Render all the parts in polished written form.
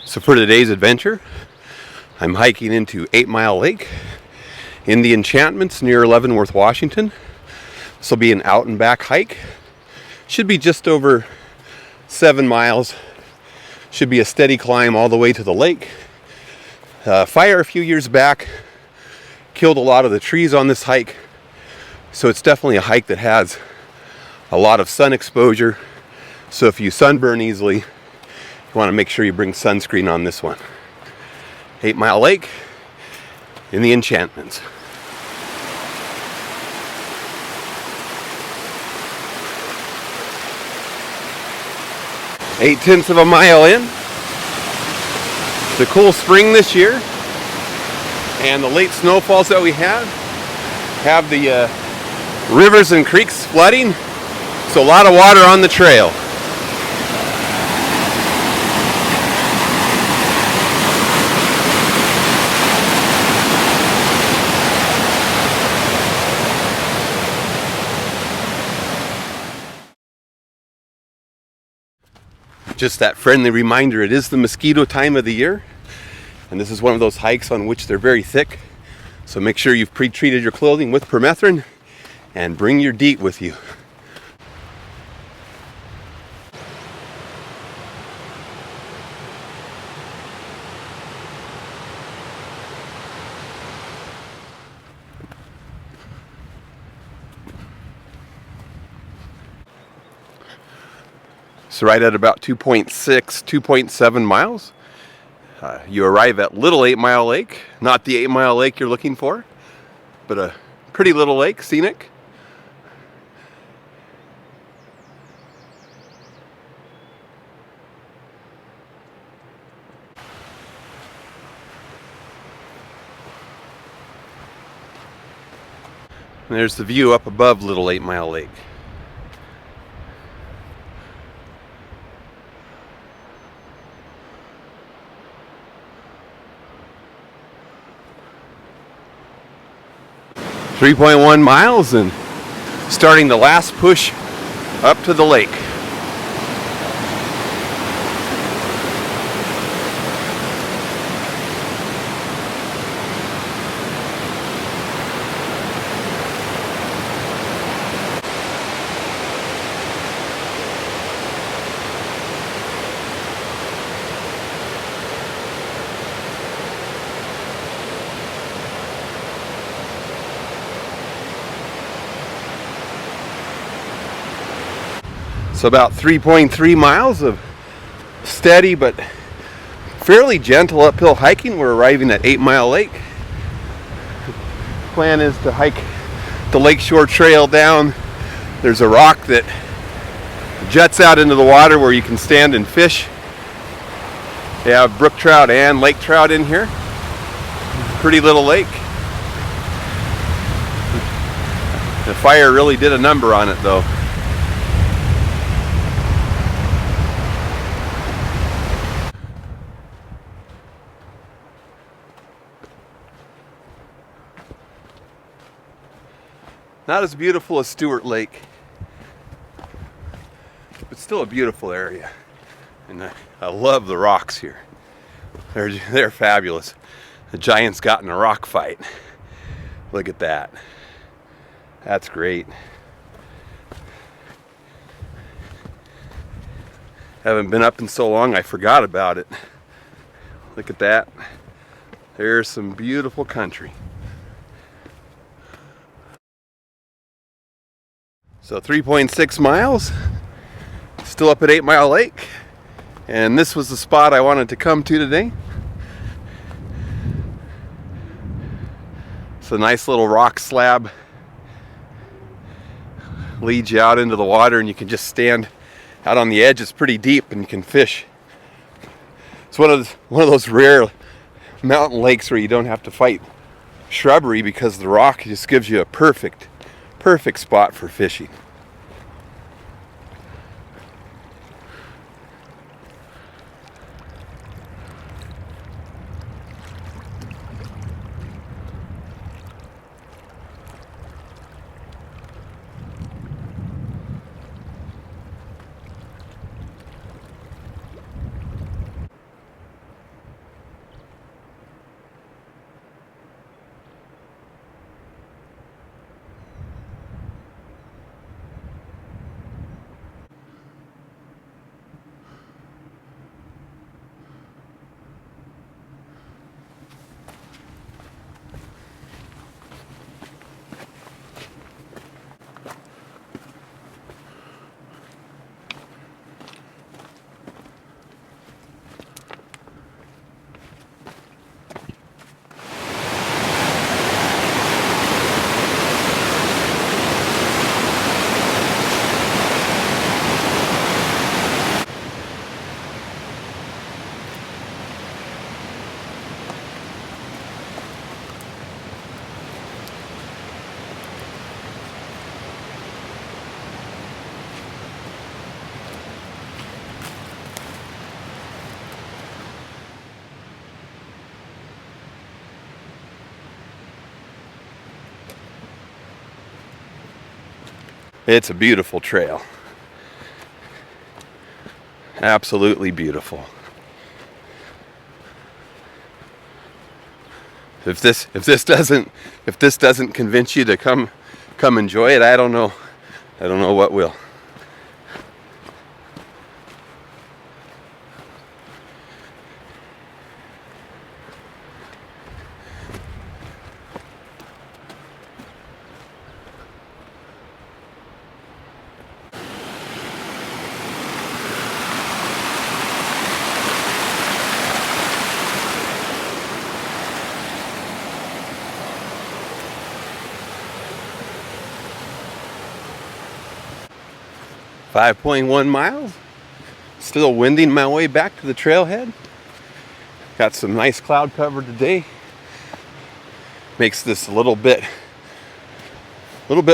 So for today's adventure, I'm hiking into 8-Mile Lake in the Enchantments near Leavenworth, Washington. This will be an out and back hike. Should be just over 7 miles. Should be a steady climb all the way to the lake. Fire a few years back killed a lot of the trees on this hike, so it's definitely a hike that has a lot of sun exposure. So if you sunburn easily, you want to make sure you bring sunscreen on this one. 8-Mile Lake in the Enchantments. Eight-tenths of a mile in. It's a cool spring this year, and the late snowfalls that we have the rivers and creeks flooding, so a lot of water on the trail. Just that friendly reminder, it is the mosquito time of the year, and this is one of those hikes on which they're very thick, so make sure you've pre-treated your clothing with permethrin and bring your DEET with you. So right at about 2.6, 2.7 miles, you arrive at Little 8-Mile Lake. Not the 8-Mile Lake you're looking for, but a pretty little lake, scenic. And there's the view up above Little 8-Mile Lake. .1 miles and starting the last push up to the lake. So about 3.3 miles of steady but fairly gentle uphill hiking. We're arriving at 8-Mile Lake. Plan is to hike the lakeshore trail down. There's a rock that juts out into the water where you can stand and fish. They have brook trout and lake trout in here. Pretty little lake. The fire really did a number on it though. Not as beautiful as Stewart Lake, but still a beautiful area. And I love the rocks here. They're fabulous. The giants got in a rock fight. Look at that. That's great. Haven't been up in so long I forgot about it. Look at that. There's some beautiful country. So 3.6 miles, still up at 8-Mile Lake, and this was the spot I wanted to come to today. It's a nice little rock slab, leads you out into the water, and you can just stand out on the edge. It's pretty deep, and you can fish. It's one of those rare mountain lakes where you don't have to fight shrubbery because the rock just gives you a perfect spot for fishing. It's a beautiful trail. Absolutely beautiful. If this doesn't convince you to come enjoy it, I don't know what will. .1 miles. Still winding my way back to the trailhead. Got some nice cloud cover today. Makes this a little bit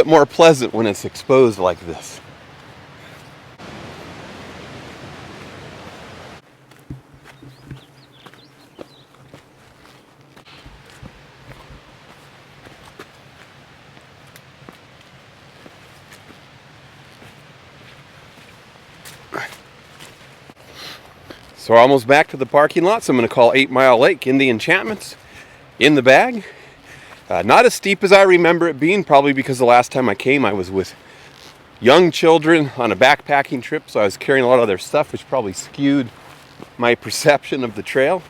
more pleasant when it's exposed like this. So we're almost back to the parking lot, so I'm going to call 8-Mile Lake in the Enchantments in the bag. Not as steep as I remember it being, probably because the last time I came I was with young children on a backpacking trip, so I was carrying a lot of their stuff, which probably skewed my perception of the trail.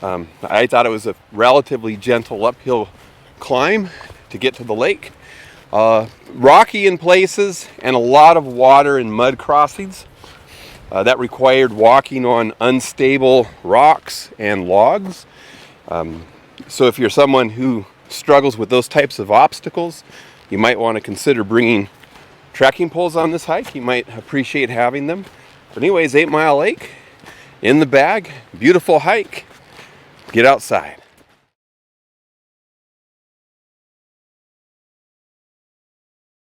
I thought it was a relatively gentle uphill climb to get to the lake. Rocky in places and a lot of water and mud crossings. That required walking on unstable rocks and logs. So if you're someone who struggles with those types of obstacles, you might want to consider bringing trekking poles on this hike. You might appreciate having them. But anyways, 8-Mile Lake in the bag. Beautiful hike. Get outside.